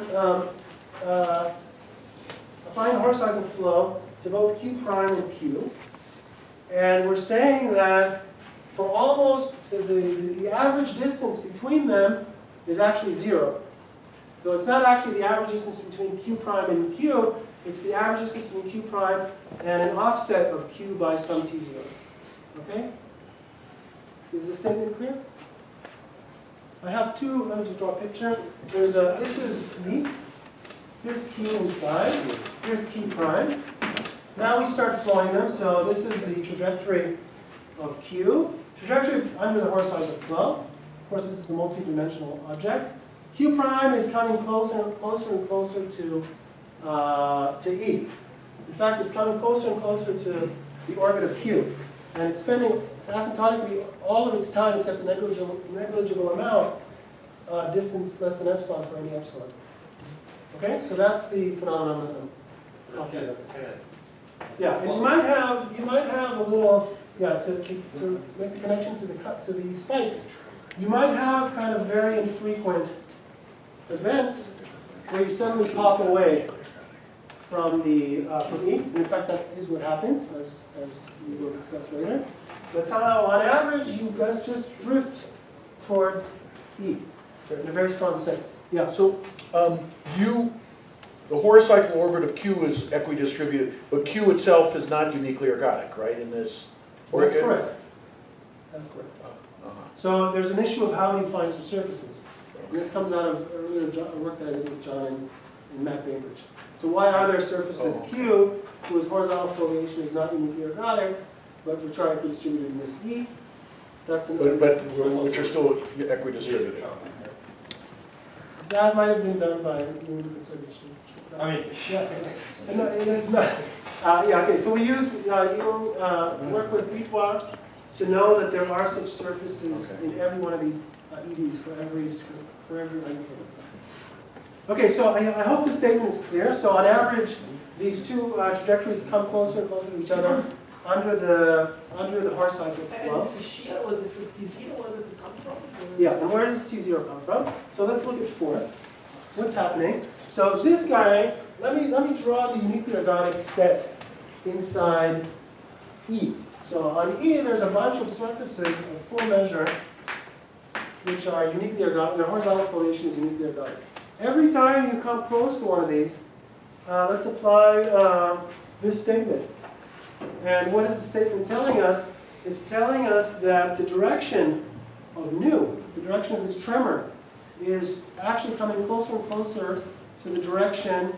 applying a Horocycle flow to both Q prime and Q. And we're saying that for almost the average distance between them is actually 0. So it's not actually the average distance between Q prime and Q, it's the average distance between Q prime and an offset of Q by some T0. Okay? Is the statement clear? I have two, let me just draw a picture. There's this is E. Here's Q inside. Here's Q prime. Now we start flowing them. So this is the trajectory of Q, trajectory under the horizontal flow. Of course, this is a multi-dimensional object. Q prime is coming closer and closer and closer to E. In fact, it's coming closer and closer to the orbit of Q. And it's spending asymptotically all of its time except a negligible amount distance less than epsilon for any epsilon. Okay, so that's the phenomenon that I'm talking about. Yeah, and you might have a little, to make the connection to the spikes, you might have kind of very infrequent events where you suddenly pop away from E. And in fact, that is what happens, as we will discuss later. But somehow, on average, you guys just drift towards E in a very strong sense. Yeah. So the Horocycle orbit of Q is equidistributed, but Q itself is not uniquely ergodic, right? In this. That's correct. That's correct. Uh-huh. So there's an issue of how you find some surfaces. And this comes out of earlier work that I did with John and Matt Bainbridge. So why are there surfaces Q whose horizontal foliation is not uniquely ergodic, but which are equidistributed in this E? That's an But which are still equidistributed. That might have been done by human conservation. I mean, okay. So we use work with Litois to know that there are such surfaces in every one of these EDs for every item. Okay, so I hope the statement is clear. So on average, these two trajectories come closer and closer to each other under the Horocycle flow. And it's a shear, or this is T0, where does it come from? Yeah, and where does T0 come from? So let's look at 4. What's happening? So this guy, let me draw the uniquely ergodic set inside E. So on E, there's a bunch of surfaces of full measure which are uniquely ergodic. Their horizontal foliation is uniquely ergodic. Every time you come close to one of these, let's apply this statement. And what is the statement telling us? It's telling us that the direction of nu, the direction of this tremor, is actually coming closer and closer to the direction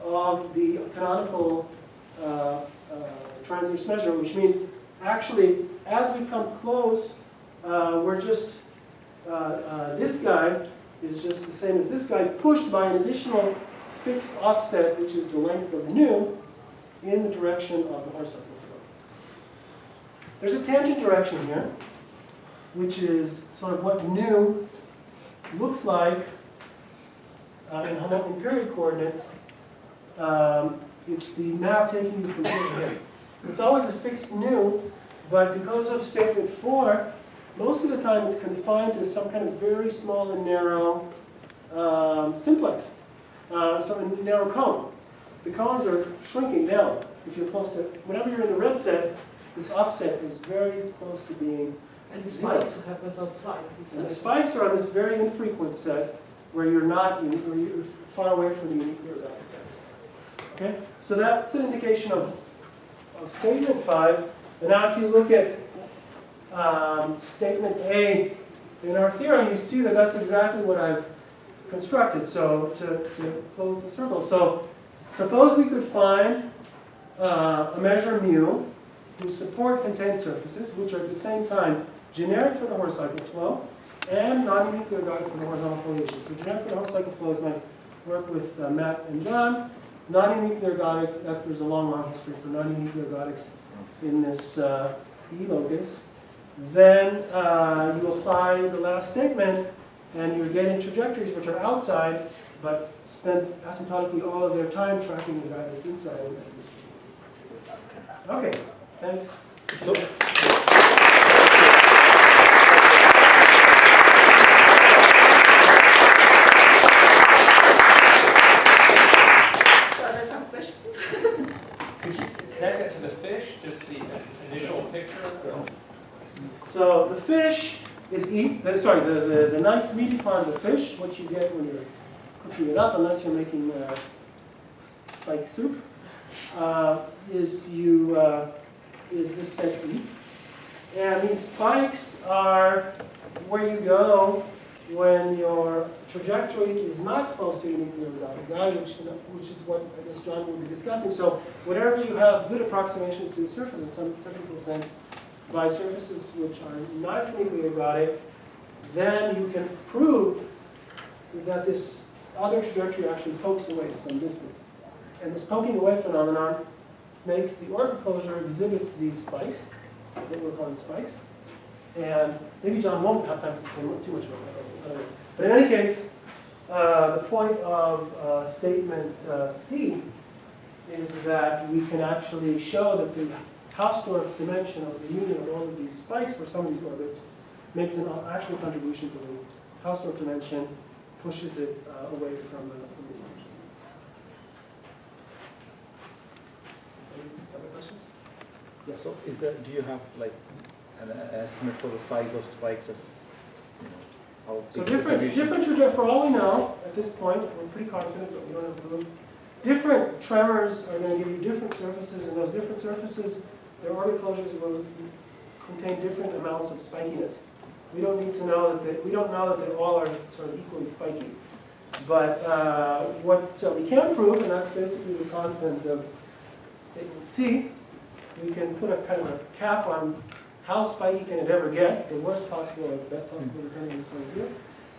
of the canonical transverse measure, which means actually, as we come close, we're just, this guy is just the same as this guy, pushed by an additional fixed offset, which is the length of nu, in the direction of the Horocycle flow. There's a tangent direction here, which is sort of what nu looks like in period coordinates. It's the map taking you from here to here. It's always a fixed nu, but because of statement 4, most of the time it's confined to some kind of very small and narrow simplex, so a narrow cone. The cones are shrinking down. If you're close to, whenever you're in the red set, this offset is very close to being And the zero. spikes happens outside. And the spikes are on this very infrequent set where you're where you're far away from the uniquely ergodic guys. Okay, so that's an indication of statement 5. And now if you look at statement A in our theorem, you see that that's exactly what I've constructed. So to close the circle. So suppose we could find a measure mu whose support contained surfaces, which are at the same time generic for the Horocycle flow and non-uniquely ergodic for the horizontal foliation. So generic for the Horocycle flow is my work with Matt and John. Non-uniquely ergodic, there's a long history for non-uniquely ergodics in this E locus. Then you apply the last statement, and you're getting trajectories which are outside, but spend asymptotically all of their time tracking the guy that's inside of that distribution. Okay, thanks. So there's some questions. could you connect that to the fish, just the initial picture? So the fish is the nice meaty part of the fish, what you get when you're cooking it up, unless you're making spike soup, is this set E. And these spikes are where you go when your trajectory is not close to uniquely ergodic guy, which is what I guess John will be discussing. So whenever you have good approximations to the surface in some technical sense, by surfaces which are not uniquely ergodic, then you can prove that this other trajectory actually pokes away to some distance. And this poking away phenomenon makes the orbit closure exhibits these spikes, what we're calling spikes. And maybe John won't have time to say too much about that. I don't know. But in any case, the point of statement C is that we can actually show that the Hausdorff dimension of the union of all of these spikes for some of these orbits makes an actual contribution to the Hausdorff dimension, pushes it away from the dimension. Any other questions? Yes. So is that, do you have like an estimate for the size of spikes as, you know, how So big the different trajectory, for all we know at this point, we're pretty confident, but we don't have proof. Different tremors are going to give you different surfaces, and those different surfaces, their orbit closures will contain different amounts of spikiness. We don't need to know that we don't know that they all are sort of equally spiky. But what we can prove, and that's basically the content of statement C, we can put a kind of a cap on how spiky can it ever get, the worst possible or the best possible, depending on what you do.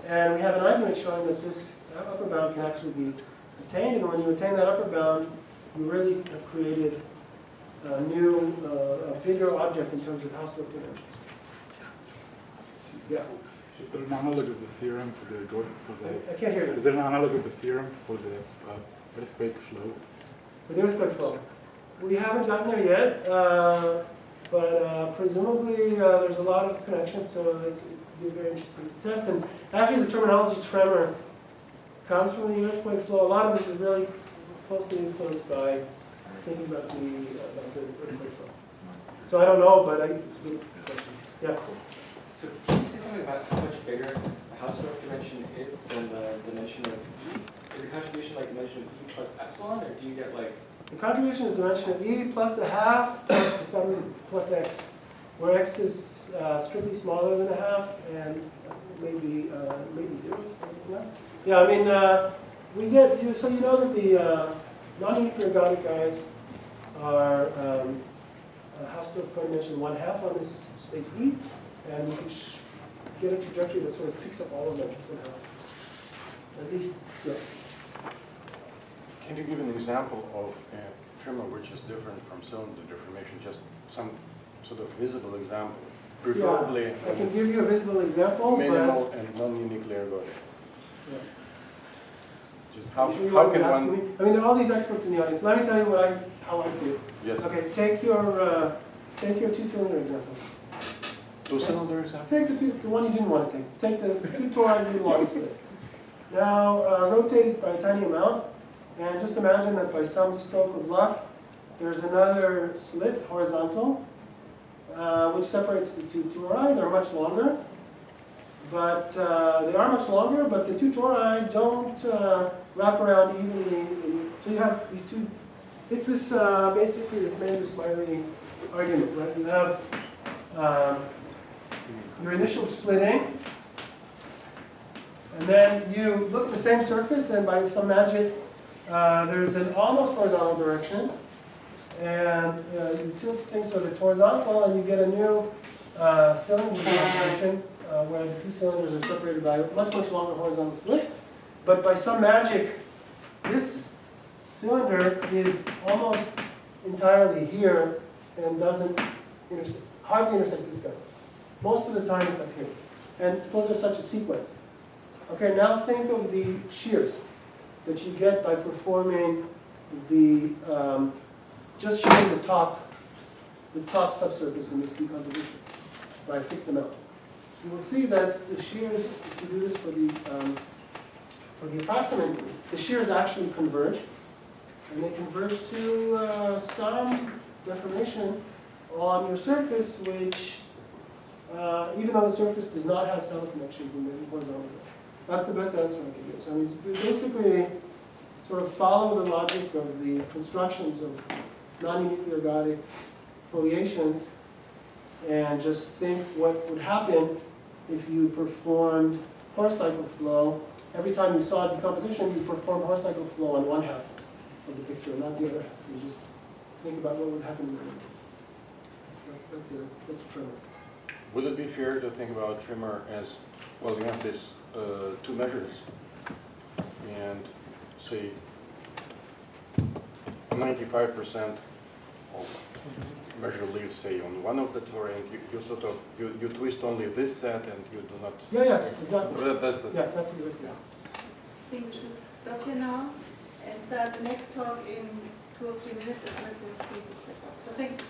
And we have an argument showing that this upper bound can actually be attained, and when you attain that upper bound, you really have created a new, a bigger object in terms of Hausdorff dimensions. Yeah. Is there an analog of the theorem for the I can't hear you. Is there an analog of the theorem for the earthquake flow? For the earthquake flow. We haven't gotten there yet, but presumably there's a lot of connections, so it's be very interesting to test. And actually the terminology tremor comes from the earthquake flow. A lot of this is really closely influenced by thinking about the earthquake flow. So I don't know, but it's a good question. Yeah. So can you say something about how much bigger the Hausdorff dimension is than the dimension of E? Is the contribution like dimension of E plus epsilon, or do you get like... The contribution is dimension of E plus a half plus some plus X, where X is strictly smaller than a half and maybe zeros. Yeah, I mean, we get, so you know that the non-uniquely ergodic guys are Hausdorff codimension 1/2 on this space E, and we can get a trajectory that sort of picks up all of them somehow. At least, yeah. Can you give an example of a tremor which is different from cylinder deformation? Just some sort of visible example, preferably. Yeah, I can give you a visible example. Minimal and non-uniquely ergodic. Yeah. Just how Sure can me? one? I mean, there are all these experts in the audience. Let me tell you how I see it. Yes. Okay, take your two-cylinder example. Two-cylinder example. Take the one you didn't want to take. Take the two tori you didn't want to split. Now rotate it by a tiny amount, and just imagine that by some stroke of luck, there's another slit horizontal, which separates the two tori. They're much longer, but the two tori don't wrap around evenly. So you have these two. It's this basically this Mander-Smiley argument, right? You have your initial splitting, and then you look at the same surface, and by some magic, there's an almost horizontal direction, and you tilt things so that it's horizontal, and you get a new cylinder configuration where the two cylinders are separated by a much longer horizontal slit. But by some magic, this cylinder is almost entirely here and doesn't hardly intersects this guy. Most of the time it's up here. And suppose there's such a sequence. Okay, now think of the shears that you get by performing the, just shearing the top subsurface in this decomposition by a fixed amount. You will see that the shears, if you do this for the approximants, the shears actually converge. And they converge to some deformation on your surface, which, even though the surface does not have cell connections in the horizontal. That's the best answer I can give. So I mean, basically, sort of follow the logic of the constructions of non-uniquely ergodic foliations, and just think what would happen if you performed Horocycle flow. Every time you saw decomposition, you perform Horocycle flow on 1/2 of the picture, not the other half. You just think about what would happen. That's a trimmer. Would it be fair to think about trimmer as, well, you have this two measures, and say 95% of measure lives, say, on one of the two, and you sort of, you twist only this set and you do not. Yeah, exactly. That's the, Yeah, that's exactly. Yeah. I think we should stop here now and start the next talk in 2 or 3 minutes as soon as we have 3 minutes. So thanks.